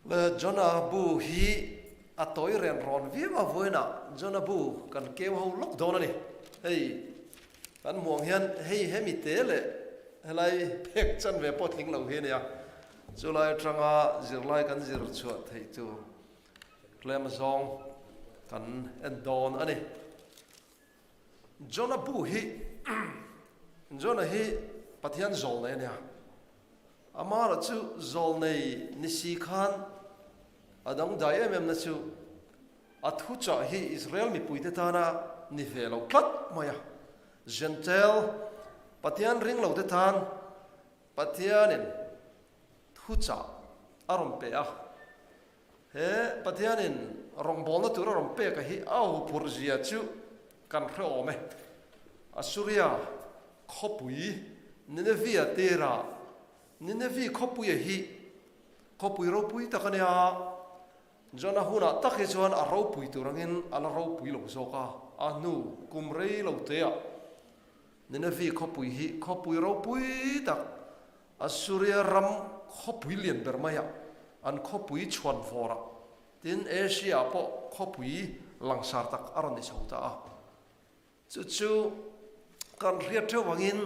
le Jonah bu hi atoi ren ron vi ma voina Jonah bu kan keu ho lok don ani hei kan muang hian hei hemi te le helai pek chan ve pot ling lo hi ne ya chulai tranga zirlai kan zir chuat thei tu klem zong kan en don ani Jonah bu hi Jonah hi pathian zol ne ya amara chu zol nei nisi khan adang dai em na chu athu cha hi Israel mi puite ta na ni velo klat maya gentle pathian ring lo te than pathianin thu cha arom pe a he pathianin rong bol na tur rom pe ka hi au purjia chu kan khro me asuria khopui ninevia tera Ninevi khopui hi khopui ro pui takania Jonah huna takhi chuan a ro pui turangin ala ro pui lo zoka anu kumrei lo tea Ninevi khopui hi khopui ro pui tak Asuria ram khopui lian bermaya an khopui chuan fora tin Asia po khopui langsar tak aron ni sauta a chu kan riat theu wangin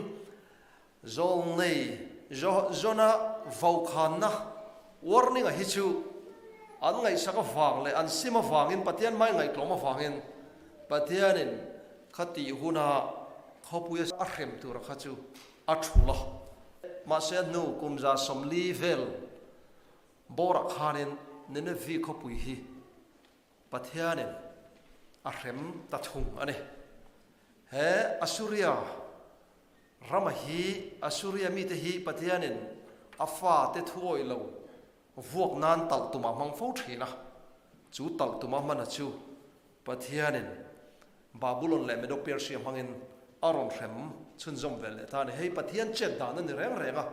zol nei Jonah vaukan na warning a hichu an ngai saka wang le an sima wangin patian mai ngai tloma wangin patianin khati huna khopuya arhem tur khachu athula ma se nu kumza somli vel bora khanin nene vi khopui hi patianin arhem tathung ane he asuria Ramahi Asuria mi te hi patianin afa te thuoi lo vuak nan tal tuma mang fo thina chu tal tuma mana chu patianin Babylon le medo Persia hangin aron rem chun zom vel ta ne hei patian chen da na ni reng renga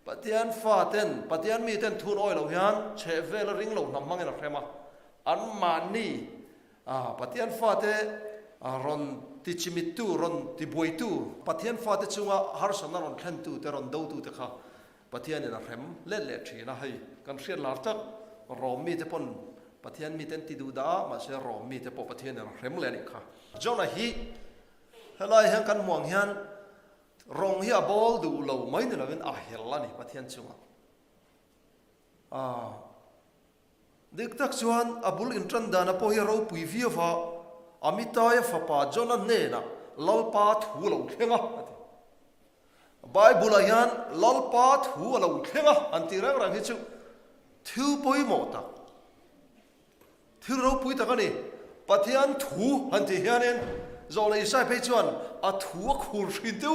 patian fa ten patian mi ten thun oi lo hian che vel ring lo nam mangin rema an mani patian fa te ron ti chimitu ron ti boitu pathian fa te chunga har sana ron thlen tu te ron do tu te kha pathian in a rem le thina hei kan hriat lar tak rom mi te pon pathian mi ten ti du da ma se rom mi te po pathian in rem le ni kha Jonah hi helai hang kan muang hian rong hi a bol du lo mai ni lovin a hel la ni pathian chunga dik tak chuan abul in tran dana po hi ro pui vi va amitaya fapa Jonah nena lalpa thu lo khenga Bible ayan lalpa thu lo khenga antirang rang hichu thu poi mota thu ro pui ta kani pathian thu anti hianen zole sai pe chuan a thu khur rin tu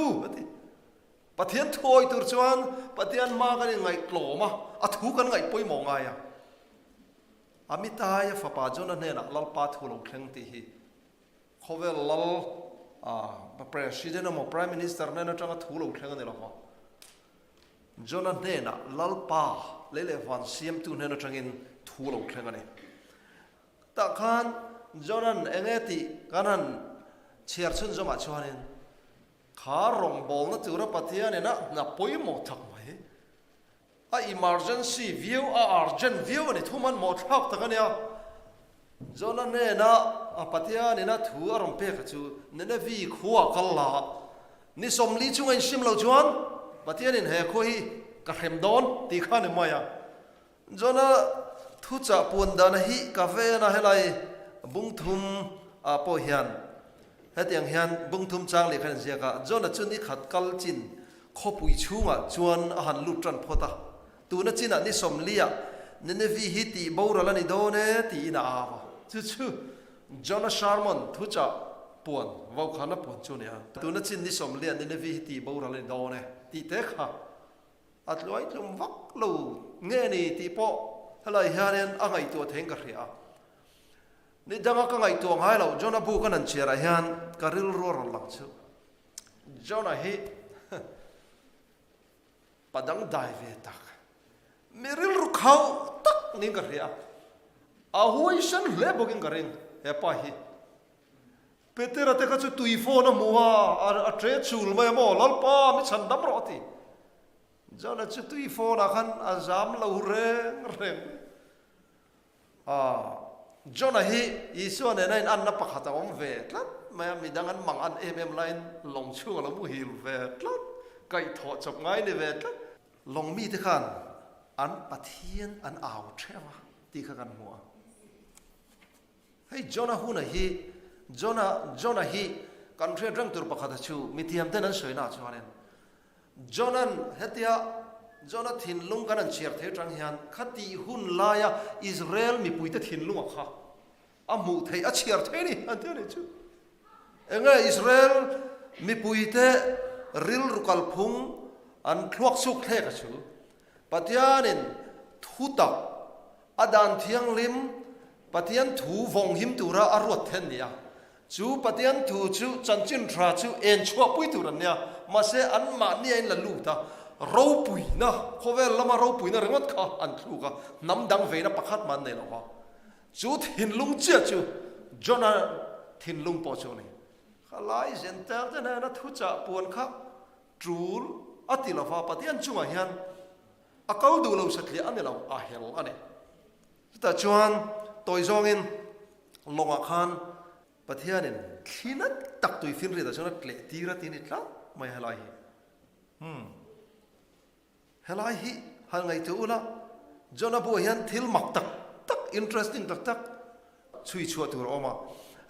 pathian thoi tur chuan pathian ma kan ngai tloma a thu kan ngai poi mo nga ya amitaya fapa Jonah nena lalpa thu lo khleng ti hi khovel lal president mo prime minister nena tanga thulo thlenga ne lo Jonah nena lalpa lele van siam tu nena tangin thulo thlenga ne ta khan Jonah engeti kanan chiar chun zoma chuanin kha rong bol na tura pathia ne na poi mo thak mai a emergency view a urgent view ne thuman mo thak takania Jonah nena apatia nena thu arom pe ka chu nena vi khuwa kalla ni somli chungai sim lo chuan patian in he kho hi ka khem don ti khan maya Jonah thu cha pun dan hi ka ve na helai bung thum a po hian hetiang hian bung thum chang le khan zia ka Jonah chu ni khat kal chin khopui chunga chuan a han lu tran phota tu na china ni somlia nena vi hi ti bora la ni done ti na awa chu Jonah Sharman thucha puan vau khana puan chu nia tu na chin ni som lian ni vi ti bo ra le do ne ti te kha at loi tlum vak lo nge ni ti po halai hian a ngai tu theng ka ria ni danga ka ngai tu ngai lo Jonah bu kan an chera hian ka ril ro ro lang chu Jonah hi padang dai ve tak miril ru khau tak ni ka ria a huai san le bogin ka ring he pa hi Peter ate ka chu tui phone muwa a tre chul mai mo lalpa mi chan dam ro ti Jonah chu tui phone a khan a zam lo reng Jonah hi isu ne nain an na pakhata om ve tlat ma mi dangan mang an line long chu lo mu hil ve tlat kai tho chop ngai ne ve tlat long mi te khan an pathian an aw thewa ti kha kan hua hei Jonah hu na hi Jonah hi kan thre rang tur pakhata chu mithiam ten an soina chuanen Jonah thin lung kan an chiar the tang hian khati hun laya Israel mi puite thin lung kha amu thei a chiar the ni an te ni chu enga Israel mi puite ril rukal phung an thuak suk the ka chu patianin thuta adan thiang lim patian thu vong him tura arwat then nia chu patian thu chu chanchin thra chu en chua pui turan nia ma se an ma ni en la lu ta rau pui na khovel lama rau pui na rengot kha an thu ka nam dang ve na pakhat man nei lo ha chu thin lung chia chu Jonah thin lung po chu ni khalai center te na thu cha puan kha trul atilava patian chunga hian akau du lo satli an lo a hel ane ta chuan toy zongin longa khan pathianin thinat tak tui fin ri da chona tle tira tinit la mai halai helai hi hal ngai tu la Jonah bo hian thil mak tak interesting tak chui chua tur oma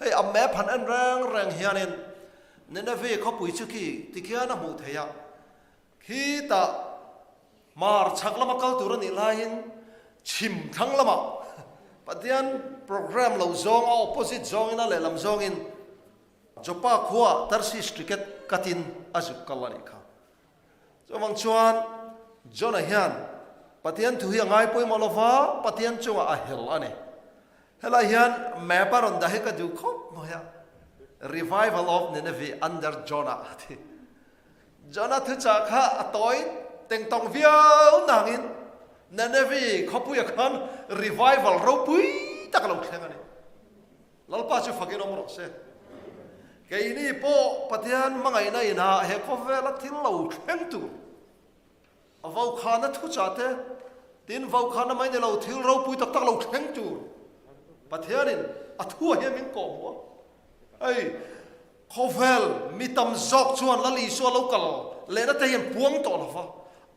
hey a map han an rang hianin Nineveh kho pui chu ki tikiana mu theya khi ta mar chaklama kal turan ilain chim thang lama patian program lo zong opposite zong ina le lam zong in jopa khua Tarsis cricket katin azuk kalani kha chomang chuan Jonah hian patian thu hi ngai poi malova patian chunga a hel ane hela hian maparon da he ka du khop moya revival of Nineveh under Jonah Jonah thu cha kha atoi teng tong viau nangin Nineveh khopuya khan revival ro pui tak lo khleng ani lalpa chu fakin omro se ke ini po patian mangai na ina he khovela thil lo khleng tu avau khana thu cha te tin vau khana mai ne lo thil ro pui tak lo khleng tu pathianin athu he min ko mo ai khovel mitam zok chuan lali so local le na te hian puang to lawa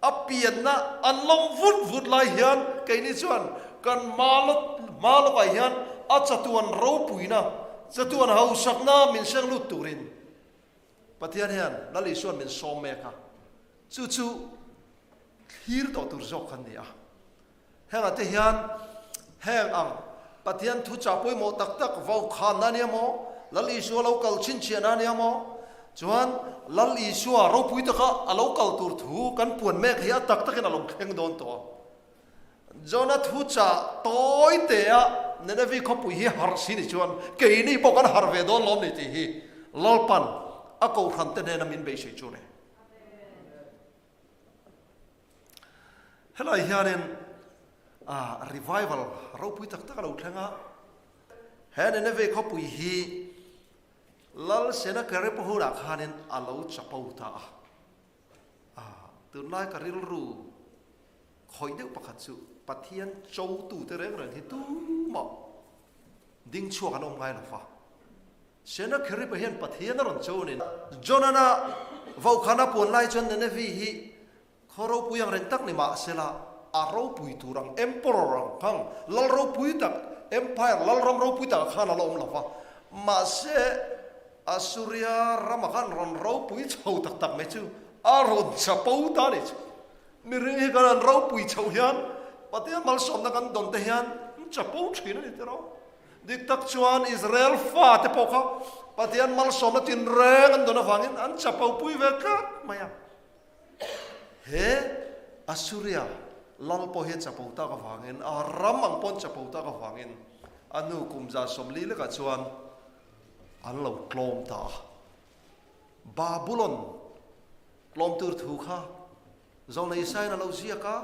apian na anlong vut lai hian ke ni chuan kan malo kai hian a chatuan ro puina chatuan hau sakna min sang lut turin pathian hian lali suan min som me kha chu hir to tur zok khan nia hang ate hian hang ang pathian thu cha poi mo tak vau khan na nia mo lali su local chin chian na nia mo chuan lali su ro pui ta kha a local tur thu kan puan me khia tak in along kheng don to Jonah thu cha toy te a Nineveh kho pui hi har sin chuan ke ni po kan har ve don lom ni ti hi lolpan a ko khan te ne na min be sei chu ne helai hianin revival ro pui tak lo thlenga he Nineveh kho pui hi lal sena kare po hura khanin alo chapau ta tu nai ka ril ru khoi deu pakhat chu pathian chou tu te reng hi tu mo ding chu kan om ngai la fa sena kare po hian pathian ron chou ni Jonah na vau khana pon lai chon Nineveh hi khoro puyang ren tak ni ma sela aro pui turang emperor rang phang lal ro pui tak empire lal ram ro pui tak khana lom la fa ma se Asuria ramakan ron ro pui chou tak me chu aron chapau ta ni chu mi ring hi kan ro pui chou hian patian mal som na kan don te hian chapau thina ni te ro dik tak chuan Israel fa te po kha patian mal som na tin reng an don awangin an chapau pui ve ka maya he Asuria lal po he chapau ta ka wangin a ram ang pon chapau ta ka wangin anu kumza somli le ka chuan an lo tlom ta Babylon tlom tur thu kha zong nei sai na lo zia ka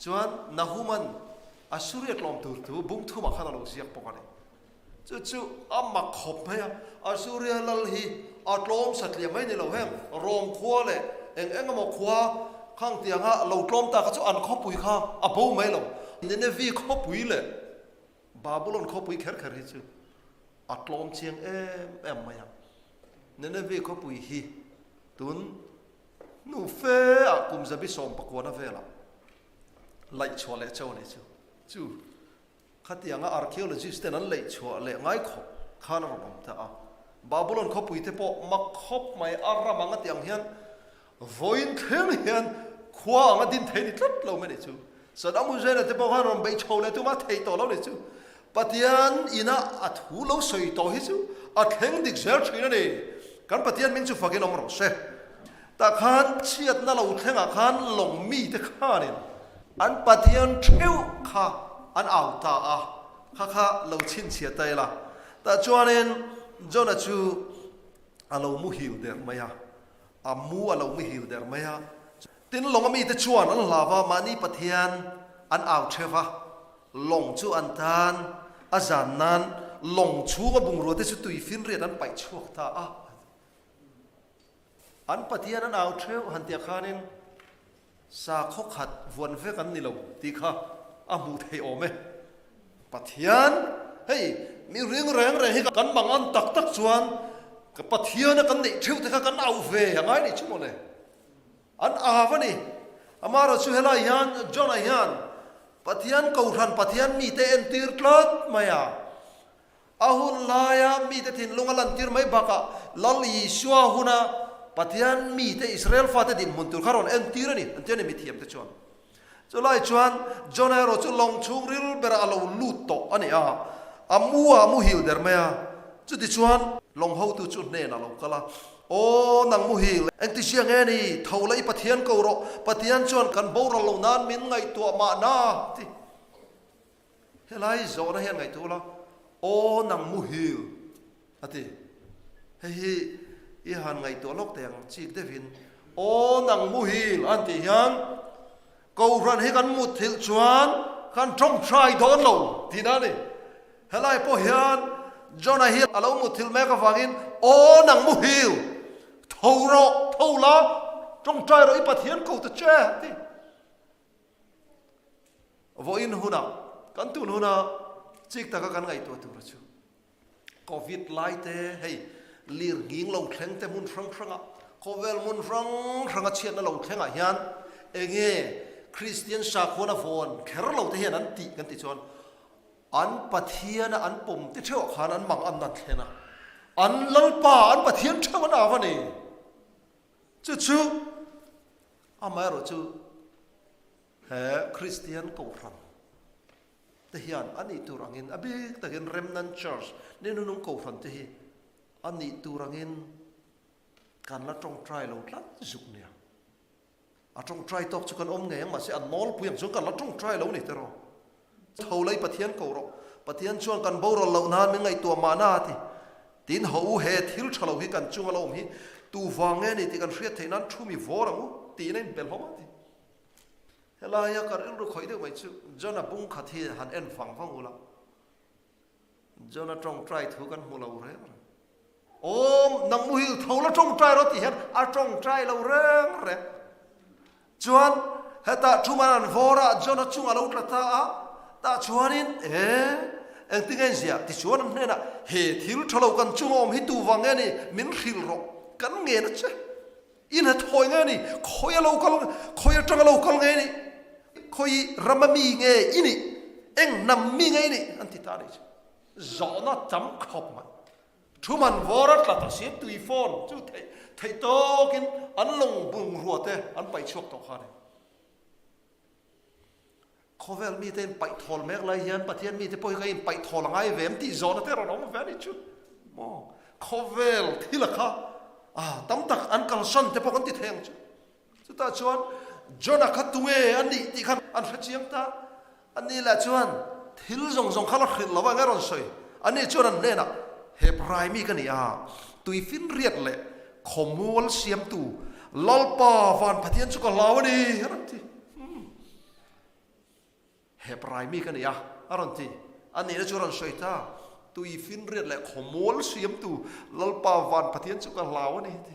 chuan Nahuman Asuria tlom tur thu bung thu ma khana lo ziak pokani chu amma khop me Asuria lal hi a tlom satlia mai ni lo hem rom khwa le eng mo khwa khang tianga lo tlom ta ka chu an kho pui kha a bo mai lo Nineveh kho pui le Babylon khó bùi khэр khэр hi chứ Atlom chiang em maya Nineveh khó bùi hi Tún nu phê kum zabi som pakwana vela Lai chua le chau ne chu Chu Khati anga archaeologist ten an lai chua le ngai kho Khana rom ta a Babylon khó bùi te po mak khop mai aram anga tiang hian Voin theng hian Khua anga din thei ni tlat lo me ne chu Saddam Hussein te po han rom bei chau le tu ma thei to lo ne chu Patian ina athu lo soi to hi chu atheng dik zer thina ni kan patian min chu fakin om ro se ta khan chiat na lo thenga khan long mi te khanin an patian theu kha an au ta a kha lo chin chia tai la ta chuanen jona chu alo mu hiu der maya amu alo mu hiu der maya tin long mi te chuan an lava mani patian an au theva long chu an tan azan nan long chu ga bung ro te chu tui fin riat an pai chuak ta a an patian an au theu han tia khanin sa kho khat vuan ve kan ni lo ti kha a mu thei ome pathian hei mi ring reng re hi kan mang an tak tak chuan ka pathian kan nei theu te kha kan au ve hangai ni chu mo le an avani amaro chu hela yan jona yan pathian ko ran pathian mi te en tir tlot maya ahun laya mi te thin lungalan tir mai baka lali shwa huna pathian mi te Israel fa te din muntur kharon en tir ani antene mi thiam te chon cholai chuan jona ro chu long chung ril ber alo lut to ani a amua mu hil der maya chu ti chuan long ho tu chu ne na lo kala o nang mu hil en ti siang ani tholai pathian ko ro pathian chuan kan bor lo nan min ngai to ma na ti helai zo na hian ngai tu la o nang mu hil ati hei i han ngai to lok teng chi te vin o nang mu hil an ti hian ko ran he kan mu thil chuan kan trong trai don lo ti na ni helai po hian Jonah Hill alo mu thil me ka wangin o nang mu hil thâu la trong trai rồi pathian ko ta che ti vo in huna kan tu huna chik ta ka kan ngai to tu ra chu covid lai te hey lir ging lo thleng te mun frang kovel mun frang a chian na lo thlenga hian enge Christian sa khona phone kher lo te hian an ti kan ti chon an pathian an pum ti theu khan an mang an na thlena an lalpa an pathian theu an avani chu amaro chu he Christian ko ran te hian ani turangin abi takin remnant church nenu nung ko ran te hi ani turangin kan la trong try lo tlat zuk nia a trong try tok chu kan om nge ma se an mol puyang chu kan la trong try lo ni te ro tholai pathian ko ro pathian chuan kan boro lo nan mi ngai to ma na ti tin ho he thil thalo hi kan chung lo hi tu wange ni ti kan hriat theinan thumi vorangu ti nen bel homa ti hela ya kar ru khoi de mai chu jona bung khathi han en phang ula jona trong try thu kan mu lo re om nang mu hil thola trong try ro ti hen a trong try lo re chuan heta thuman vora jona chung alo ta a ta chuanin en tingen zia ti chuan ne na he thil thalo kan chung om hi tu wange ni min khil ro kan nge na che in ha thoi nge ni khoya local khoya tang local nge ni khoi ramami nge ini eng nam mi nge ni anti ta ni zo na cham khop ma thuman vorat la ta se tui phone chu thei to kin an long bung ruate an pai chok to khane khovel mi ten pai thol mek lai hian pathian mi te poi ka in pai thol ngai vem ti zo na te ro no ve ni chu mo khovel thilakha tam tak an kal son te pokon ti theng chu ta chuan jona khatunge ani ti khan an khachiang ta ani la chuan thil zong khala khil lawa ngaron soi ani chuan ne na he prai mi kan ya tui fin riat le khomol siam tu lalpa van pathian chu ka lawani ran ti he prai mi kan ya aron ti ani na chuan soi ta tui fin riat le khomol siam tu lalpa van pathian chu ka lawani ti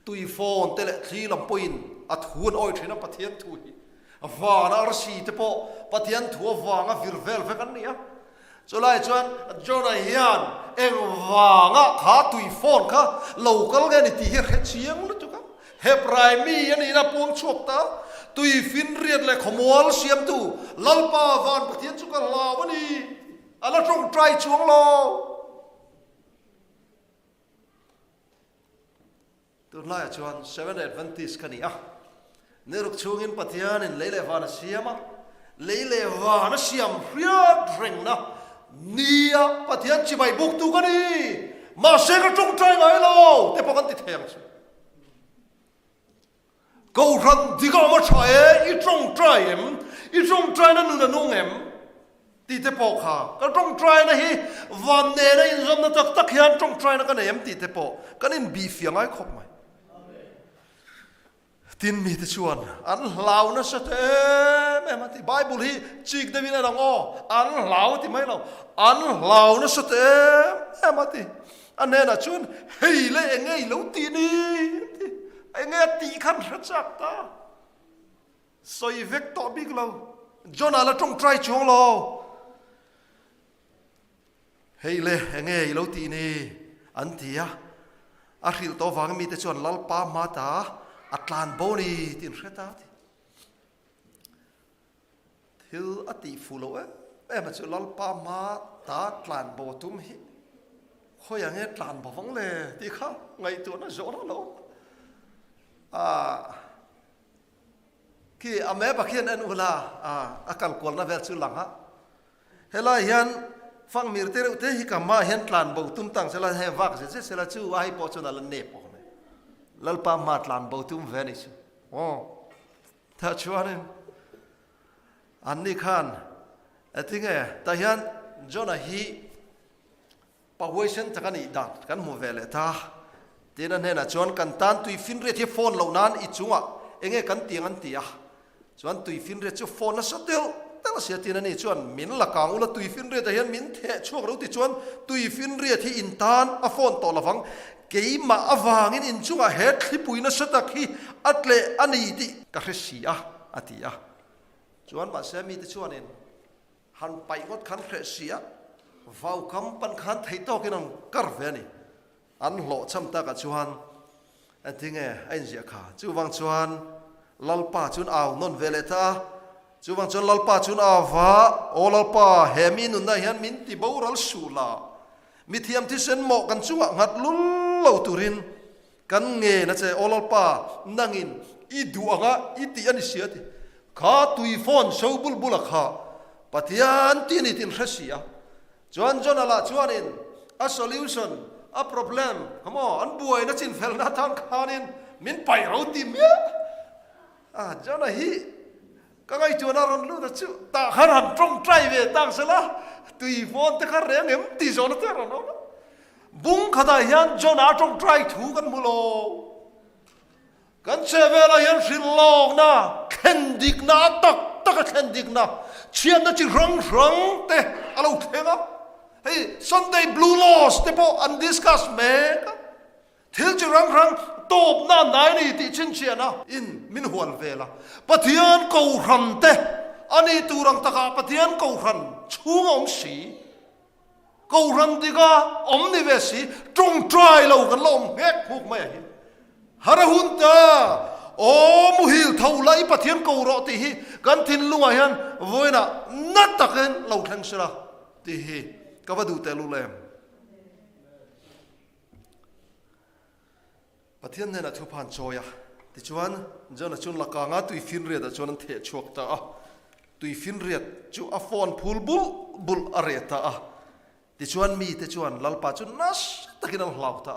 tui phone te le thli lam point at hun oi thina pathian thui vàng ở xì thế bộ bắt thiên thua vàng ở việt vel phải cái này cho lại cho này hiền em vàng á khá tùy phone khá lâu cái này thì hết chiang nữa chú các hẹp rai mi anh ấy là buông chuộc ta tùy phiên riết lại không muốn xiêm tu lalpa van bắt thiên chú các lao vậy đi anh là trong trai chuông lo tôi lại cho Seventh Adventist cái này nếu được chuông in bắt thiên in lấy lại van xiêm á lấy lại van xiêm riết rình na nia bắt thiên chỉ mày buộc tu cái đi mà sẽ có trong trai ngay lo thế bao con tịt hàng câu răn thì có mà chạy ít trong trai em ít trong trai nó nung nung em thì thế bao khá cái trong trai này hi van nè này in nó tắc tắc hiền trong trai nó cái này em thì thế bao cái này bị phiền ai khóc mày tin mi thế chuan ăn lao nó sẽ thế em thì Bible hi chích đây mình đang ngó ăn lao thì mấy lâu ăn lao nó sẽ thế em thì anh này là chuan hey lấy anh ấy lâu tin đi anh ấy tí khăn rất chắc ta soi vết to big lâu John là trong trai chuông lâu hey lấy anh ấy lâu tin đi anh thì à khi to vàng mi thế chuan lal pa mata Atlan boni tin reta thiếu ati fulo em mà chữ lal pa ma ta Atlan bo tum hi khoi ang Atlan bo vong le ti kha ngày tuổi nó rõ nó lo khi ame ba khian an ula akal kol na ver chu lang ha hela hian phang mir te te hi kama hian Atlan bo tum tang sela he vak se la chu ai po chu na la ne po lalpa matlan bautum venice ta chuanin anni khan atinge ta hian jona hi pawation takani dan kan mu vele ta tina hena chuan kan tan tui fin re thi phone lo nan I chunga enge kan tiang an tia chuan tui fin re chu phone na satel tala sia tina ni chuan min la kang ula tui fin re ta hian min the chuak ro ti chuan tui fin re thi in tan a phone to lawang cái mà avangin in chunga het khipui na satak hi atle ani ti ka hresia atia chuan ma se mi te chuan in han pai ngot khan hresia vau kam pan khan thei to kinang kar ve ni an lo cham ta ka chuan an tinge ain zia kha chu wang chuan lalpa chun aw non vele ta chu wang chuan lalpa chun awa o lalpa hemi nun na hian min ti boral sula mi thiam thi sen mo kan chunga ngat lul lo turin kan nge na che olalpa nangin I duanga I ti ani siati kha tui phone so bulbula kha patian tini tin khasia chuan jonala chuanin a solution a problem come on an buai na chin fel na thang khanin min pai ro ti me jona hi ka ngai chuana ron lu da chu ta khan trong trai ve tang sala tui phone te kha reng em ti zona te ron no bung khada hian John trong trai thu kan mulo kan chevela hian rilong na khendik na tak khendik na chian na chi rang te alo thenga hey Sunday blue laws te po and discuss me thil chi rang top na nai ni ti chin chiana in min hual vela pathian ko ram te ani turang taka pathian ko ran chung om si câu răng đi ga ống đi về xí trong trai lâu gần lom hết hụt mày hara hun ta ô mu hil thâu lại bắt thiên câu rõ thì hi gan thiên lu ai han với na nát tắc hen lâu thang sila thì hi các bạn đủ tê lu lem bắt thiên này là thu pan choya thì chuan giờ là chuan là cả ngã tùy phiên riết là chuan thể chuộc ta tùy phiên riết chu a phone phul bul arret ta ti chuan mi te chuan lalpa chu nas takin an hlau ta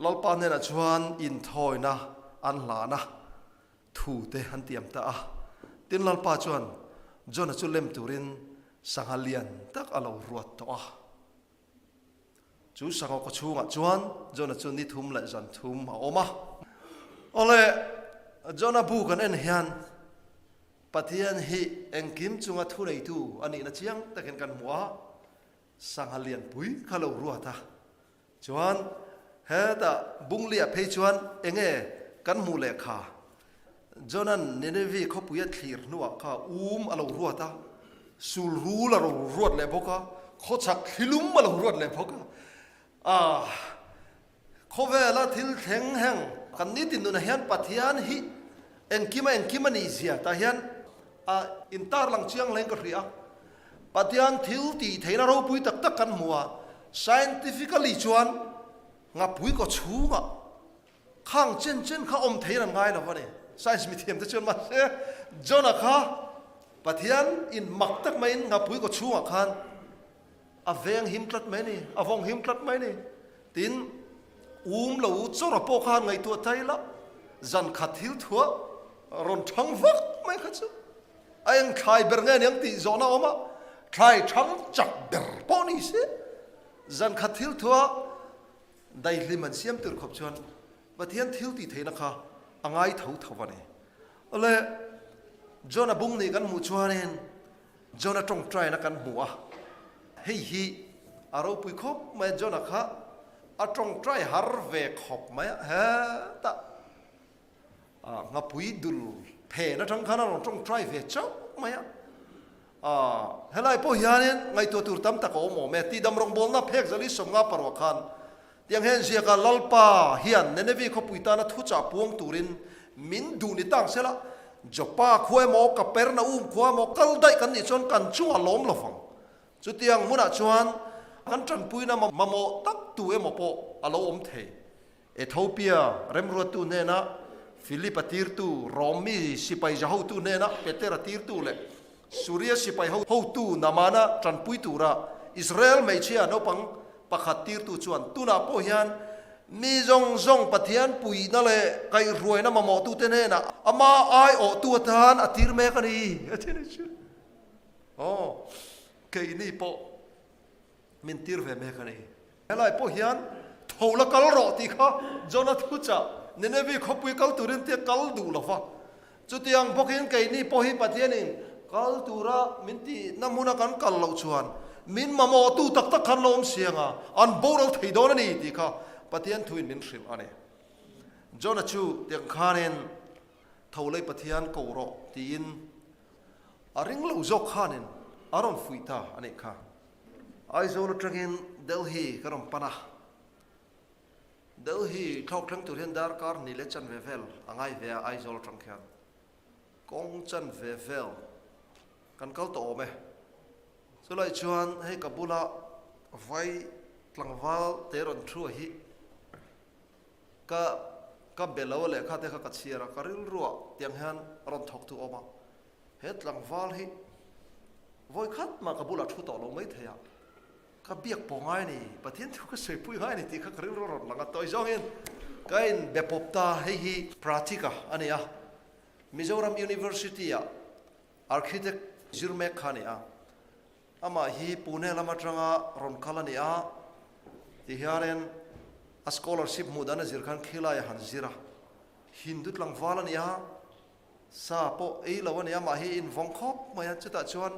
lalpa ne na chuan in thoi na an la na thu te han tiam ta tin lalpa chuan jona chu lem turin sangalian tak alo ruat to chu sango ko chunga chuan jona chu ni thum la jan thum ma oma ole jona bu kan en hian pathian hi engkim chunga thu nei tu ani na chiang takin kan muwa sangalian pui khalo ruata chuan he ta bung lia phei chuan enge kan mu le kha จนนั้นเนเนวีเขาปุยทีร์นัวข้าอารมณ์รัวตาสูลรูลอารมณ์รัวเลยพวกเขาชักฮิลุมอารมณ์รัวเลยพวกเขาเวลาทิลแทงแห่งกันนี้ติดนู่นเฮียนปัทยานฮิเอ็งกิมันอีเสียแต่เฮียนอินตาร์ลังเชียงเล่งก็เรียปัทยานทิลตีเทนเราปุยตักกันมัว scientifically ชวนงับปุยก็ชูงะข้างเช่นเขาอมเทนันไงล่ะวะเนี่ย science มีเทียมจะชวนมาเสียจนนะคะปัทยานอินมักตักไม่งับปุยก็ชูงะคันเวงหิมตัดไหมนี่วงหิมตัดไหมนี่ตินเราจะรับพอขันไงตัวไทยละจันขัดหิลทัวรอนทั้งวักไม่ขัดซึไอ้ยังใครเบรเงี้ยยังตีโซน่าออกมาใครทั้งจับเบรปอนี่สิจันขัดหิลทัวได้ลิมันเสียมตื่นขบชวนบัดเทียนทิลตีเทนะคะอ่างไอเท่าวันนี้เลยจนบุ้งนี่กันหมู่ชวนเองจนตรงใจนักกันหัวเฮ้ยเราปุยคบไม่จนนะคะตรงใจหาร์เวคบไหมเฮ้ตางับปุยดุลเพนะทั้งขนาดตรงใจเวเจ้าไหมเฮ้ยไอ้พวกยานี่ไงตัวตุรตั้มตะโกโมเมตีดำรงบอลน่ะเพกจะลิสงงับปรวคันยังเห็นเสียกันลัลปาเฮียนเนเนวีขบุยตานะทุจ่าพวงตุรินมินดูนิตั้งเสละจบป้าคุยหมอกับเปรนาขวายหมอกัลได้กันนี่จนกันชั่วล้มละฟังจุดยังมุนัชวนกันจันปุยนะมาโมตักตัวมาโปอารมณ์เทเอธิโอเปียเริ่มรัวตัวเนี่ยนะฟิลิปปินส์ตัวโรมีสิไปจะหูตัวเนี่ยนะเปเตอร์ตีร์ตัวเลยสุริยสิไปหูตัวนามานะจันปุยตัวระอิสราเอลไม่เชื่อนปังปะขัดตีร์ตัวชวนตัวน่ะพยันมีจงปะเทียนปุยนั่นแหละใครรวยนะมาโมตัวเนี่ยนะอามาไอโอตัวทานอตีร์เมกันนี่เช่นนี้อ๋อเคยนี่พอมินตีร์เวเมกันนี่เฮ้ยพอเฮียนทูละกัลรอติค่ะจนทุจ่าเนเนวีขบุยกัลตุรินเตียกัลดูละฟ้าจุดยังพอเห็นเคยนี่พอเห็นปะเทียนินกัลตุระมินตีน้ำมุนักันกัลเหล่าชวนมินมาโมตูตักขันลมเสียงอันโบราณไทยโดนนี่ติค่ะปะเทียนทุยมินสิลอันนี้จนชูเตียงคานินทูเลยปะเทียนกูรอตีนอาริงเหล่าจกคานินอารมณ์ฟุยตาอันนี้ค่ะไอโซลตรักินเดลฮีกรมปนะเดลฮีทอกทั้งตัวเรียนดาร์การนิเลจันเวเวลอ่างไอเวียไอโซลตรังเขียนกงจันเวเวลกันเกาโตไหมสุดท้ายชวนให้กับบุระไว้หลังวาลเตรอนทรูฮีก็เบลล์เลยข้าเด็กกัดเชียร์การิลรัวเตียงฮันรอนทอกตัวออกมาเฮ็ดหลังวาลฮีไว้คัดมากับบุระชุดต่อลงไม่เทียก็เบียกปองไงนี่ประเทศทุกข์สวยปุยไงนี่ที่เขาเรียกรถหลังตัวจองเองก็อินแบบพบตาให้ฮีปราติกะอันนี้มิโซรัมยูนิเวอร์ซิตี้อาร์คิเทคจิรเมคานี่อามาฮีปูเนลามาจังรอนคาลานี่ที่ฮาร์เรนสกอลาร์ชิพมูดานะจิรคันคิลายฮันจิระฮินดุตลังวาลานี่ซาโปเอลาวันนี้มาฮีอินวงคอบมายันจุดชวน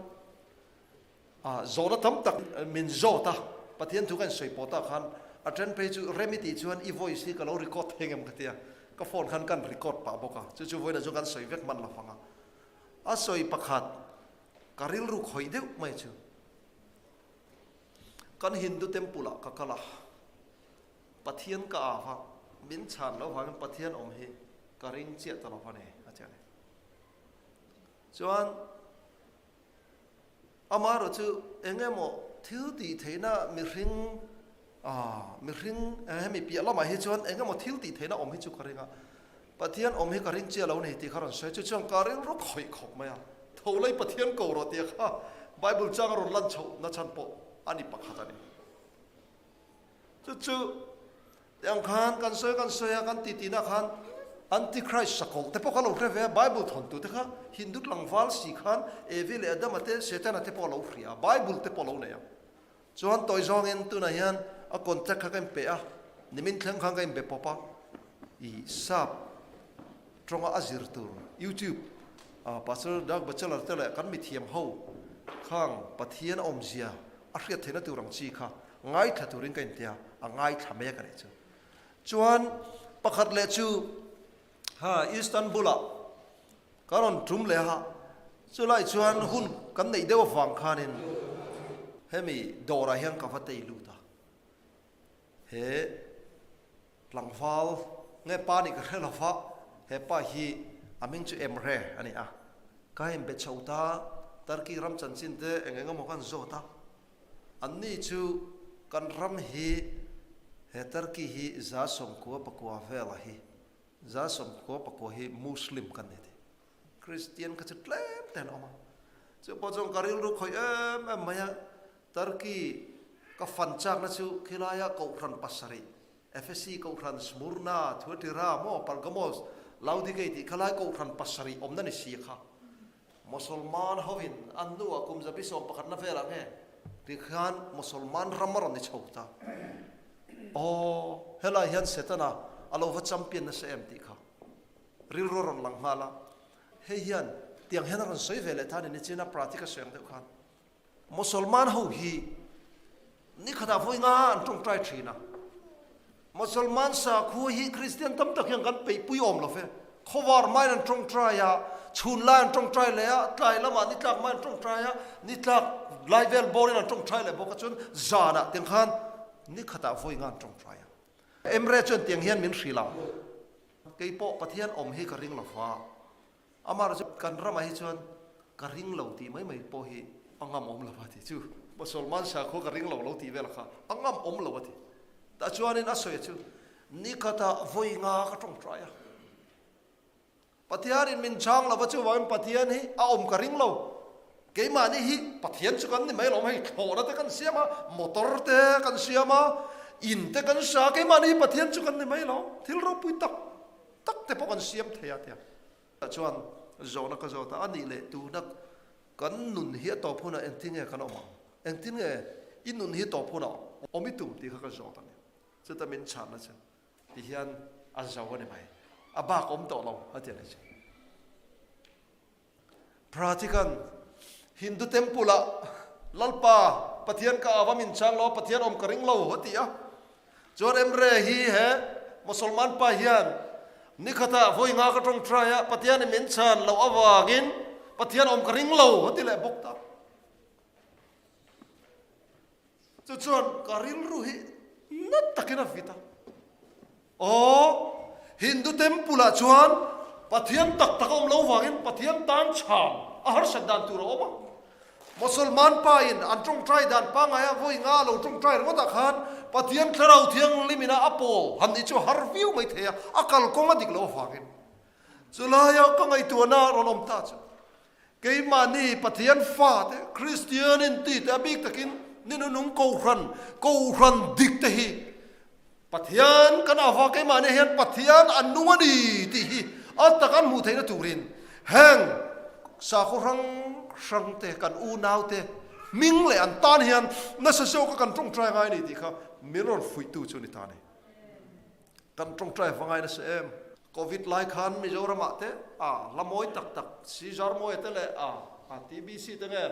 โซนตั้มตักมินโซตาปะเทียนทุกันสวยปอตาขันอาจารย์ไปจูเรมิติชวนอีโวอิสิก็เรารีคอร์ดเฮงมกันเตียก็โฟนขันกันรีคอร์ดป่าบอกจู่ๆไว้นะจูกันสวยเวกมันละฟังสวยประคัดการิลรูคอยเดียวไม่จู่กันฮินดูเต็มปุระก็กะละปะเทียนก็อามินชานแล้วว่ามันปะเทียนอมเฮการิงเจียตลอดวันนี้อาจารย์ชวนอามาเราจะเองโมทิลตีเทน่ามีริงมีเปียละมาให้ชวนเองโมทิลตีเทน่าอมให้จุกการิงปะเทียนอมให้การิงเจียเราเนี่ยที่เขาเราใช้ช่วงการิงรักหอยขบไหมเท่าไรปะเทียนกูเราเตียค่ะไบเบิลจ้างเราลันเชานัชันโปอันนี้ปักขัดนี่จู่ๆยังขันกันสวยกันตีนักขันอันติคริสต์สักคนแต่พวกเราเรียกว่าไบเบิลทนตัวเถอะฮินดูหลังวาลสิขันเอวิเลอดัมเตเซตันเตปอลเอาฟรีไบเบิลเตปอลเอาเนี่ยจวนตัวจองเงินตัวนั้นยันคอนแทคกันเปะนิมิตเลี้ยงกันเปะป๊อปอีซับตรงอาซิร์ตัวยูทูบปัสสาวะดักบัจเจลร์เตลกันมีเทียมหูข้างปะเทียนอมเสียอาเรียเทนตัวรังชีค่ะง่ายถ้าตัวริงกันเตียง่ายทำไม่กันเลยจวนประคัดเลจูอิสตันบูล ก็นอนทุ่มเลยฮะสุดท้ายชวนหุ่นกันในเดียวฟังขานินให้มีดอระเฮียงกับฟัตติลูตาเฮหลังฟ้าเงี้ยป้านี่ก็เรื่องละฟ้าเฮป้าฮีอามิงจูเอ็มเร่อันนี้อ่ะก็เห็นเป็นชาวตาตะกี้รำจันทร์สินเตเองก็มองกันโจตาอันนี้จูกันรำฮีเฮตะกี้ฮีจะสมกัวปะกัวเวลาฮีจะสมกัวปะกัวฮีมุสลิมกันนี่คริสเตียนก็จะเล่มแต่นออกมาจะพอจงการิลรู้คอยมาyaตะกี้ก็ฟันจากนะจูคิลายะกูรันปัสสรีFSC กูรันสมูร์นาทัวติราโมปัลกโมสลาวดีเกติคิลายกูรันปัสสรีอมนั่นนี่สิค่ะมุสลิมฮาวินอันดูว่ากุมจะพิสูจน์ประกันนั่นเวลาไงที่ขานมุสลิมรำมารอนนี่ชาวตาโอ้เฮลัยฮันเสตนะอัลลอฮฺแชมเปี้ยนนั่นเสียมติค่ะริลรันหลังมาละเฮียนเตียงเฮนรันสวยเวลท่านนี่จีน่าปราติกาเสียงเดียวกันมุสลิมเขาฮีนี่ขนาดพวกงานตรงใจชีนะมุสลิมสักหัวฮีคริสเตียนตั้มตะเกียงกันไปปุยอมละเฟ้เขาว่าไม่นั่นตรงใจอะชุนล้านตรงใจเลยอะใจละมันนี่จากไม่ตรงใจอะนี่จากไลเวลบอลนั่นตรงใจเลยบอกว่าจนจานะเตียงขันนี่ขนาดพวกงานตรงใจอะเอ็มเรจนเตียงเฮียนมินสีลาเกี่ยปอปะเทียนอมฮีกระริงละฟ้าอามาเราจะกันรำมาให้ชวนกระริงเหล่าตีไม่โปฮีอังงามอมละพอดีจูมุสลิมสักหัวกระริงเหล่าตีเวลาค่ะอังงามอมละพอดีแต่ชวนนี่น่าสวยจูนี่ขนาดพวกงานก็ตรงใจอะปะเทียนมินช่างเราว่าจะว่าปะเทียนนี้เอาอมกระริงเราเกี่ยมานี่ฮิปะเทียนสุกันนี่ไม่หลงให้โผล่แล้วแต่กันเสียมามอเตอร์เตะกันเสียมาอินเตะกันสาเกี่ยมานี่ปะเทียนสุกันนี่ไม่หลงที่เราปุยตักแต่พวกกันเสียมเทียเทียแต่ชวนโจนักก็โจแต่อันนี้เลยตูนักกันนุนเฮียต่อพูน่ะเอ็นทิ้งเงี้ยกันออกมาเอ็นทิ้งเงี้ยอินนุนเฮียต่อพูน่ะอมิตุมที่เขาก็โจตันเนี่ยจะแต่เป็นชาญนะเช่นที่เฮียนอาจจะวันนี้ไหมอาบ้าอมต่อเราอะไรอย่างเงี้ยพระที่กันฮินดูเต็มปุละลัลปาปะเทียนก็อาว่ามินช่างเราปะเทียนอมกระริงเราหัวตีอ่ะจวนเอ็มเรฮีเหมุสลิมปะเฮียนนี่ข้าตาvoyงาก็ตรงใจอะปะเทียนนี่มินชันเราอวากินปะเทียนอมกระริงเราหัวตีแหละบกตับจะชวนกระริงรู้ฮินัดตะกินฟิตาโอ้ฮินดูเต็มปุละชวนปะเทียนตักอมเราวากินปะเทียนตันชานอาหารสัตว์ดันตุโรมามุสลิมป้าอินอันตรงใจดันป้างไงอะvoyงาเราตรงใจเราตะขันปะเทียนเราเทียงลิมินาอโปหันนี้จู่ฮาร์วิวไม่เทียอาการคงอดีกเราฟังกันสุดท้ายก็ไงตัวน่ารอนมตาจ้ะเกี่ยมานี่ปะเทียนฟาดคริสเตียนินตีแต่บิ๊กตะกินนี่นุ่งกูรันดิกเตฮีปะเทียนกันอาฟ้าเกี่ยมานี่เห็นปะเทียนอันนุ่งดีตีฮีอัตตะกันมูเทนตูรินแห้งสาคุรังสังเตกันอูนาวเตมิงเลยอันตานเฮียนนั่นเสียก็กันตรงใจไงนี่ดีครับมิรอนฟุยตูจุนิตานี่กันตรงใจฟังไงนะเสียโควิดไล่ขันมิจรามาเตละมวยตักซีจาร์มวยเตเลยทีบีซีเตเนี่ย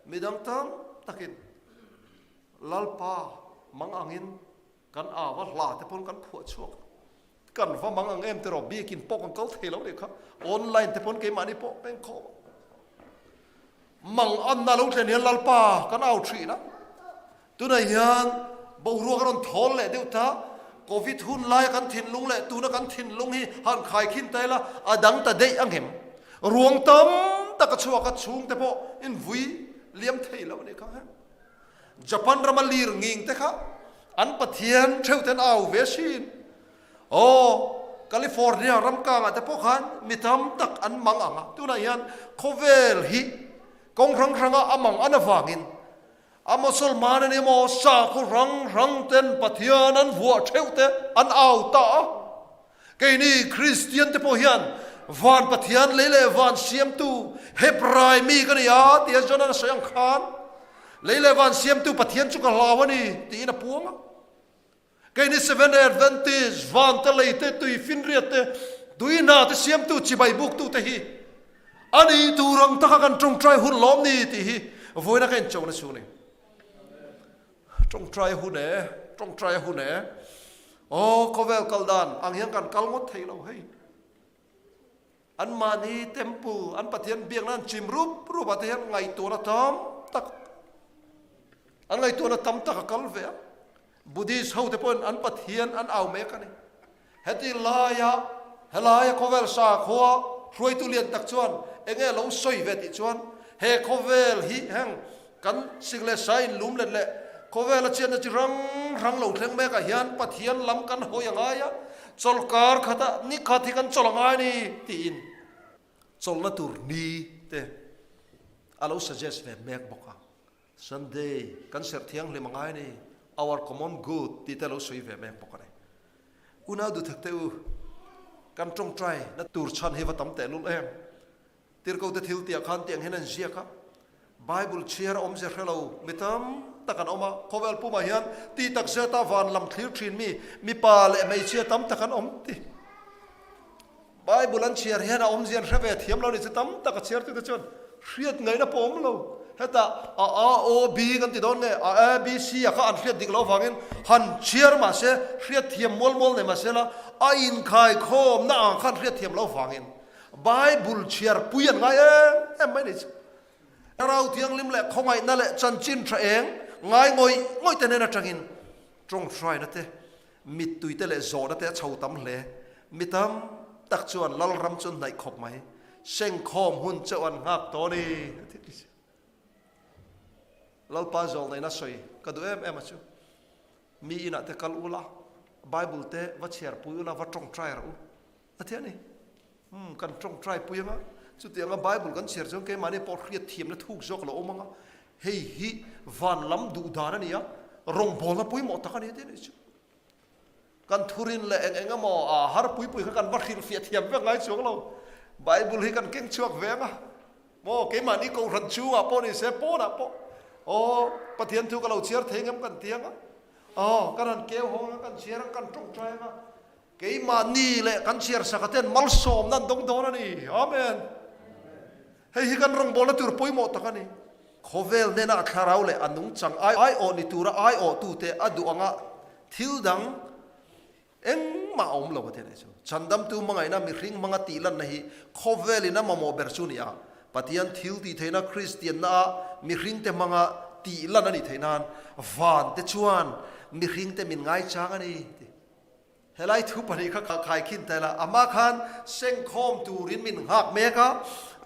มิดังตังตักินลัลปามังอังินกันว่าลาเตปนกันผัวชั่วกันว่ามังอังเอ็มเตรอบบีกินปกกันเกลเทแล้วนี่ครับออนไลน์เตปนเกมานี่ปกเป็นโคมังอันน่าลงเทียนลัลปากันเอาทรีนะตัวไหนยันบ่รัวกันทนเลยเดี๋ยวท่าโควิดหุ่นไล่กันถิ่นลุงเลยตัวนักกันถิ่นลุงฮีหันขายขินไตละอดังตะเดยอังเห็มรวงตั้มตะกระชัวกระชุงแต่พออินวุยเลี้ยมไทยแล้วนี่ครับญี่ปุ่นรามาลีร์งิงแต่ครับอันปะเทียนเท่าเต็นเอาเวชินโอ้แคลิฟอร์เนียรำกางแต่พวกขันมีทำตักอันมังอ่ะตัวไหนยันโคเวลฮีกงครั้งอามังอันฟังอินอามุสลิมานนี่มอสาคุรังเต็นปะเทียนันหัวเทวเตอันเอาตาเกนี่คริสเตียนเตโพยันวันปะเทียนเล่วันเสียมตูเฮบรายมีกันยาเตียจนันเสียงขานเล่วันเสียมตูปะเทียนจุกลาวนี่ตีนพวงเกนี่เซเว่นเอเวนติสวันเตเลยเตตุยฟินเรียเตตุยนาเตเสียมตูจิบายบุกตูเตฮีอันนี้ตูรังตะกันตรงใจหุ่นล้อมนี่ตีฮีvuiนักเอ็นโจนชูนี่ตรงใจหุ่นตรงใจหุ่นโอ้ก็เวลกัลดานอังยังกันกัลงดไทยเราเฮ้ย อันมานีเต็มปูอันปะเทียนเบียงนั้นจิมรูปปะเทียนไงตัวนะทำตักอันไงตัวนะทำตักกัลเวียบุดีสาวเตปนอันปะเทียนอันเอาเมกันนี่เฮติลายะเขาเวลสาขัวรวยตุเลียนตักชวนเองเราสวยเวติชวนเฮเขาเวลฮิแห่งกันสิ่งเลสายลุมเละเขาเวลเชียนจะรังเหล่าเทงเมกะเฮียนปะเทียนล้ำกันโหยังไงอะจลการขัดนี่ขัดที่กันจลงไงนี่ตีนจลนัตุรนีเตะเรา suggest เวเมกบอกอ่ะ Sunday กันเสียเที่ยงเลยมังไงนี่ our common good ที่แต่เราสวยเวเมกบอกอะไรอุณาดูทักเตอกันจงใจนัตุรชันเฮวตั้มแต่ลุลเองตีร์กูจะทิลเตียขันเตียงเห็นนั่นเสียครับBible เชียร์เสียเราไม่ทำตักันออกมาเขาเวลปุ่มมาเฮียนตีตักเสียตาวันลำคลิปทรีนมีปลาเละไม่เชียร์ตั้มตักันตี Bible อันเชียร์เฮียนเสียนเรเวทเทียมเราเนี่ยจะตั้มตักเชียร์ตัวจนเรียดไงนะผมเราเฮต้าO B กันติดโดนเนี่ยA B C ก็อันเรียดดิกเราฟังกันหันเชียร์มาเสียเรียดเทียมมอลเนี่ยมาเสียละอินคายโคมน่าขันเรียดเทียมเราฟังกัน Bible เชียร์ปุยยังไงไม่ได้เราเที่ยงลิมแหละเขาไงนั่นแหละจันจินทรเองไงงอยแต่เนี่ยนะจังอินตรงทรายนั่นเต้มิดตุยแต่เละโจนั่นเต้ชาวตั้มเละมิตั้มตักชวนลลรำจนไหนขบไหมเช่งคอมหุ่นเจ้าอันหักตัวนี้ลลปาโจในนั่นสวยก็ดูมาชูมีอินะเตกัลอุลาไบเบิลเต้วัดเชียร์ปุยอุลาวัดตรงทรายเรานั่นเท่านี้กันตรงทรายปุยมั้งสุดที่งั้นไบเบิลกันเชื่อจงแค่มาเนี่ยพอเรียดเทียมแล้วถูกจกแล้วโอ้มังเฮ้ยวันล้ำดูดานี่อะรงบอลแล้วปุ้ยหมดตะกันนี่เด้นี่ชูกันทุรินเลยเองก็มอฮาร์ปุ้ยกันวัดขีดเฟียเทียมเป็นไงช่วงเราไบเบิลให้กันเก่งช่วงเวงอะโม่แค่มานี่กูรันชูอ่ะปอนี่เสพปอนะปอโอ้ปะเทียนทุกเราเชียร์เทียงกันเทียงอ่ะกันนั่นเกี่ยวห้องกันเชียร์กันตรงใจอ่ะแค่มานี่เลยกันเชียร์สักเต้นมัลสมนั่นตรงโดนนี่อาเมนเฮ้ยกันรองบอลตัวปุยหมดตะกันนี่เขาเวลเนี่ยนะคาราเลยอันนุ่งจังไอโอนี่ตัวไอโอตัวเตอดูอ่ะทิลดังเอ็งมาอมเราประเทศนี้ฉันดำตัวมังไงนะมีริงมังตีลันนะฮีเขาเวลินะมาโมเบอร์ซูนี่อ่ะปฏิยันทิลตีเทนะคริสเตียนนะมีริงเตมังตีลันนี่เทนันวันเตชวนมีริงเตมินไงจ้างนี่เฮลัยทุบปนิข้าขายขินแต่ละอามาคันเซ็งคอมตูรินมินหักเมกะ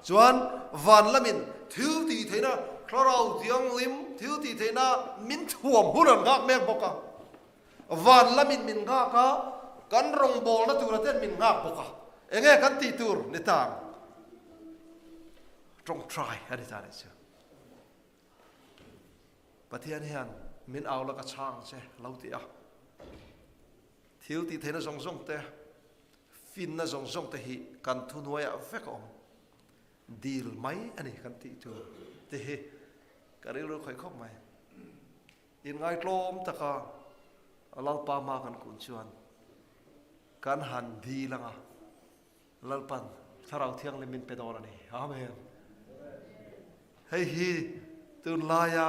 จวนวันละมินทิวตีเทนะคลาราเตียงลิมทิวตีเทนะมินถ่วมหุ่นหักเมกบอกะวันละมินหักะกันรองบอลนะตัวละเต้นมินหักบอกะเองกันตีตูร์นิตางตรงทรายอะไรต่างๆเชียวประเทศนี้มินเอาแล้วก็ช่างใช่เราตีอ่ะทิวตีเทนะส่งเตะฟินนะส่งเตะฮีกันทุนไว้อะเฟกอมดีลไหมอันนี้กันตีตัวเตะกันเรื่องค่อยเข้าไหมอินไงกลมตะกาเราปามากันกุนชวนกันหันดีละงะลัลปันถ้าเราเที่ยงเลยมินเปดอร์นี่อาเมนเฮ้ยตุนลายะ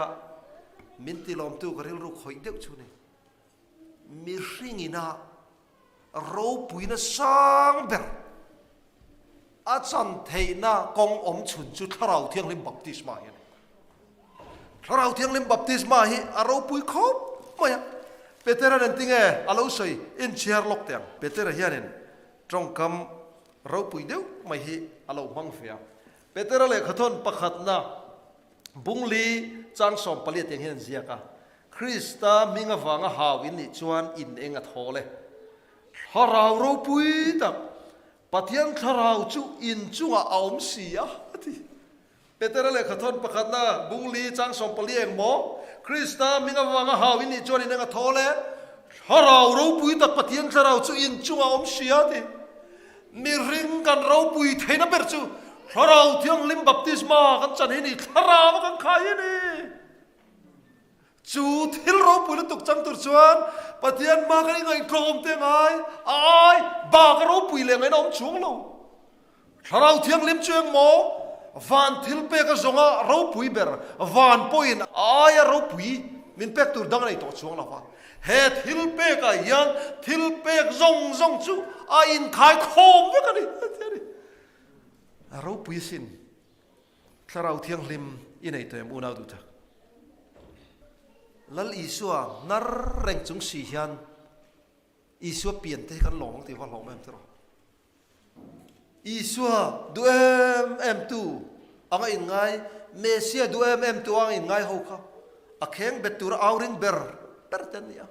มินติลอมตูกันเรื่องค่อยเด็กชุนี่มีสิ่งน่ะเราปุยน่ะสังเบอร์อาจารย์เทน่ะกองอมชุนจุดถ้าเราเที่ยงลิมบัพติสมาเห็นถ้าเราเที่ยงลิมบัพติสมาเห็นเราปุยครบไม่อะเปเตอร์นั่นติงเราใส่อินเชียร์ล็อกเตียงเปเตอร์เฮียนินตรงคำเราปุยเดียวไม่เห็นเราบังเฟียเปเตอร์เลยขดทนประคัดน่ะบุงลีจางสมปลีเตียงเห็นเสียกะคริสต์มิงฟังหาวินนิจวนอินเองอัทโหเลยถ้าเราปุยตักปะเทียนถ้าเราจูอินจูงเอาอมเสียเปเตอร์เลยขดทนประคัดน่ะบุงลีจางสมปลีเองโมคริสต์มิงฟังหาวินนิจวนอินเองอัทโหเลยถ้าเราปุยตักปะเทียนถ้าเราจูอินจูงเอาอมเสียดิมีริงกันเราปุยเทน่ะเปิดจูถ้าเราเที่ยงลิมบัพติสมากันจันนี่ถ้าเรากันขายนี่จูที่เราปุยแล้วตกจังตุรชวนปะเทียนมากันยังไงกลมเตียงไงบากันเราปุยเลยไงน้องช่วงเราถ้าเราเที่ยงลิมเชียงโมวันทิลเปกจงเราปุยเบอร์วันปุยเราปุยมินเป็กตุรดังในตัวช่วงเราว่าเฮทิลเปกยันทิลเปกจงจูอินขายโคมไว้กันนี่ ro pui sin tharau thiang lim inei toem unau du thak lal isua nar reng chung si hian isua pian te kan long ti wa long em tro isua du em tu anga in ngai mesia du em tu ang in ngai ho kha akheng betur auring ber ten ya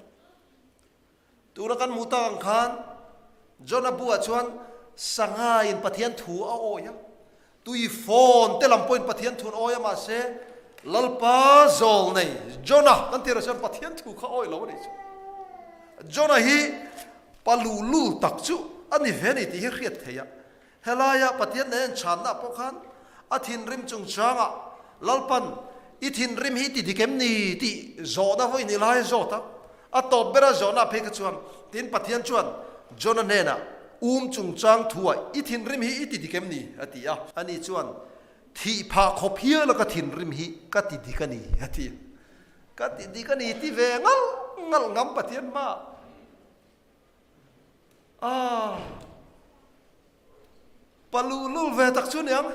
tura kan mutang khan jona bua chuan sanga in pathian thu a oya tui phone te lam point pathian thun oya ma se lalpa zol nei jona kan tira chuan pathian thu kha oi lo ni jona hi palulu tak chu ani veni ti hi riat theya helaya pathian nen chan na po khan athin rim chung changa lalpan ithin rim hi ti dikem ni ti zona voi ni lai zota atop bera zona phek chuan tin pathian chuan jona nena chung chang thua ithin rim hi iti dikem ni atia ani chuan thi pha khopia la ka thin rim hi ka ti dikani atia ka ti dikani ti ve ngal ngam pathian ma palulul ve tak chu niang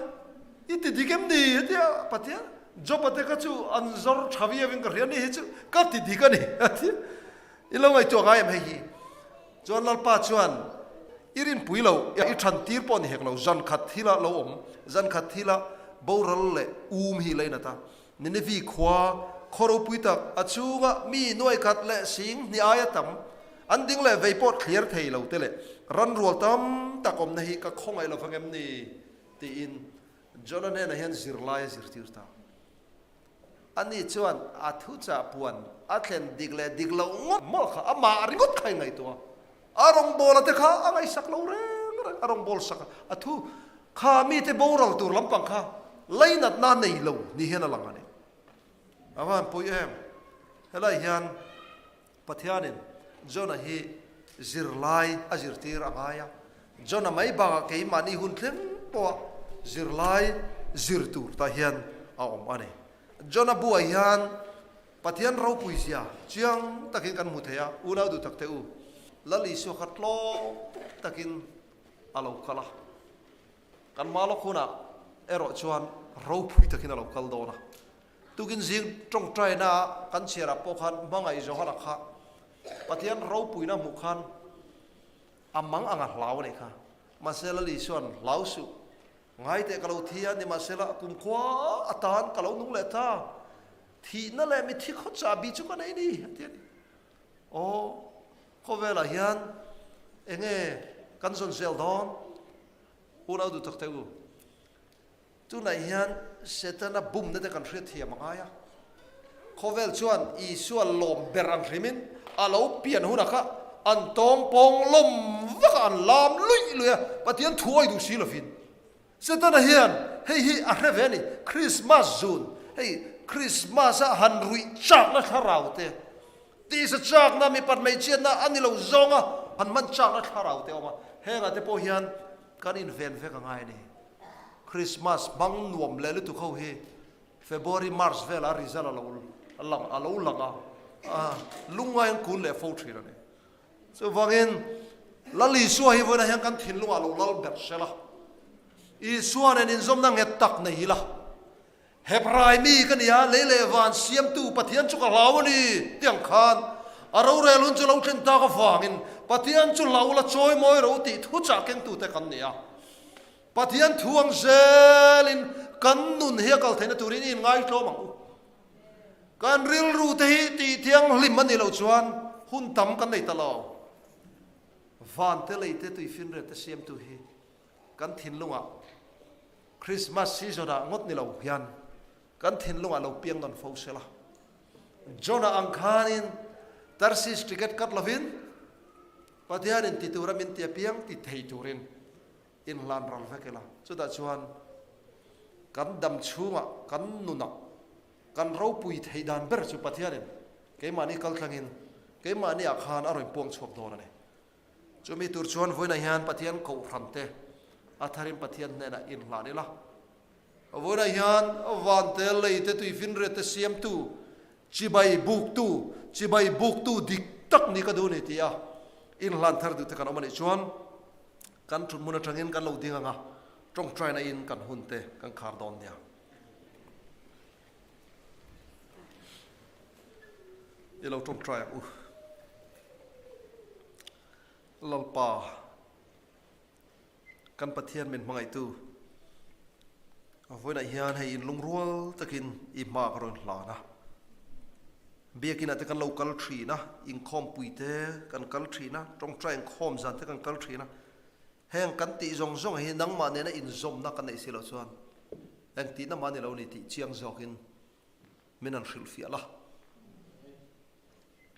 iti dikem ni atia pathian jopate ka chu anzor thawi avin ka riani hi chu ka ti dikani atia ilongai to ngai em hi chuan lalpa chuan irin puilo i than tir pon hek lo zan khat thila lo zan khat thila boral le hi leina ta ninevi khwa khoro puita achunga mi noi khat le sing ni aya tam anding le veipot clear thei lo tele ran rual tam takom na hi ka khongai lo phangem ni ti in jonane na hen zirlai zirtir ta ani chuan athu cha puan athen digle diglo ngot mol kha ama ringot khai ngai to arong bol te kha angai sak lo reng arong bol sak athu kha mi te boral tur lampang kha leinat na nei lo ni hena langani awan poi em helai hian pathianin jona hi zirlai azirtir angaya jona mai ba ke mani hun thlem po zirlai zirtur ta hian a om ani jona bua hian pathian ro puisia chiang takin kan mu theya unau du tak te u lali so khatlo takin alo kala kan malo khuna ero chuan ro phui takin alo kal dona tukin jing trong trai na kan chera po khan mangai zo hala kha pathian ro pui na mu khan amang anga hlaw ne kha masela li suan lausu ngai te kalau thia ni masela kum khwa atan kalau nung le ta thi na le mi thi kho cha bi chu kan ai ni tian o ko vela hian enge kan zon zel don unau du tak teu tu na hian setana bum na te kan hre thia mangaya ko vel chuan i sual lom beran hrimin alo pian huna kha an tong pong lom vak an lam lui luya patian thuai du si lofin setana hian hei hi a hre veni Christmas zone hei Christmas a han rui chak na tharau te ti sa chak na mi pat mai chen na ani lo zonga han man chak na tharau te oma henga te po hian kan in ven ve ka ngai ni Christmas bang nuam le lu tu kho he February March vel a rizal alo langa lungai kun le fo thri ni so wangin lali su hi vona hian kan thin lunga lo lal ber sela i suan en in zom na nge tak nei la hebrai mi kan ya lele van siam tu pathian chu ka lawani tiang khan aro re lun chu lo chen ta ka wangin pathian chu laula choi moi ro ti thu cha keng tu te kan nia pathian thuang zelin kan nun he kal thena turin in ngai tlo mang kan ril ru te hi ti thiang lim ani lo chuan hun tam kan nei ta lo van te leite tu fin re te siam tu hi kan thin lunga Christmas season a ngot ni lo hian kan thin lunga lo piang don fo sela jona angkhanin tarsis ticket kat lovin pathianin ti turamin ti piang ti thei turin in lan ral vekela chuda chuan kan dam chunga kan nuna kan ro pui thei dan ber chu pathianin ke mani kal thangin ke mani a khan aroi pong chok dor ne chumi tur chuan voina hian pathian ko ramte atharin pathian nena in lanila voina hian van te leite tu fin re te siam tu chibai buk tu dik tak ni ka du ni tia in lan thar du te kan omani chuan kan thun muna thangin kan lo dinga nga trong trai na in kan hun te kan khar don nia yelo trong trai lalpa kan pathian min mangai tu voi na hian hei in lungrual takin i ma karon hla na biakin ate kan local tree na in khom puite kan kal tree na trong trai khom zan te kan kal tree na heng kan ti zong zong hi nang ma ne na in zom na kan nei silo chuan heng ti na ma ne lo ni ti chiang zokin minan hril fia la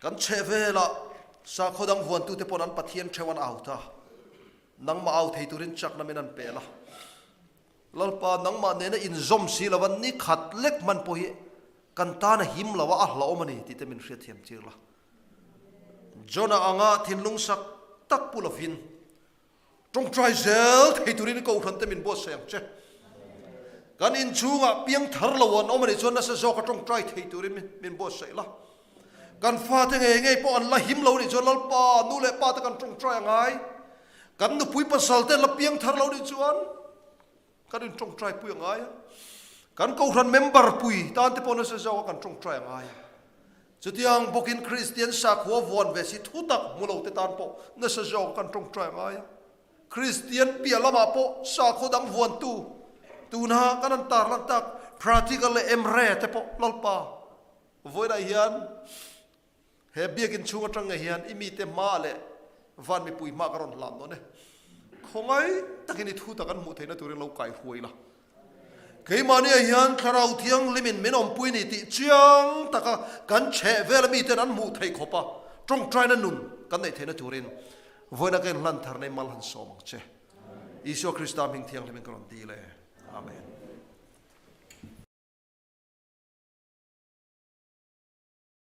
kan chevela sa khodang vuan tu te pon an pathian thewan auta nang ma au thei turin chak na minan pe la lalpa nang ma ne na in zom si lawan ni khat lek man po hi kan ta na him lawa a hla omani ti te min hria thiam chir la jona anga thinlung sak tak pulovin trong trai zel thei turin ko than te min bo sem che kan in chunga piang thar lawan omani chon na sa zo ka trong trai thei turin min bo sei la kan fa te nge po an la him lo ni chon lalpa nu le pa ta kan trong trai ngai kan nu pui pasal te la piang thar lo ni chuan kan in trong trai pui ngai kan ko ran member pui tan te pon sa zo kan trong trai ngai chutiang bokin christian sa khwa von ve si thu tak mulo te tan po na sa zo kan trong trai ngai christian pia lama po sa khodang von tu na kan an tar lan tak practical emre te po lalpa voi da hian he biakin chunga tanga hian imi te ma le van mi pui ma karon lam no ne khongai takini thu takan mu theina turin lo kai huai la keimani hian tharau thiang limin menom pui ni ti chiang taka kan che vel mi ten an mu thei khopa trong trai na nun kan nei theina turin voina ken lan thar nei mal han som che iso christa ming thiang limin karon ti le amen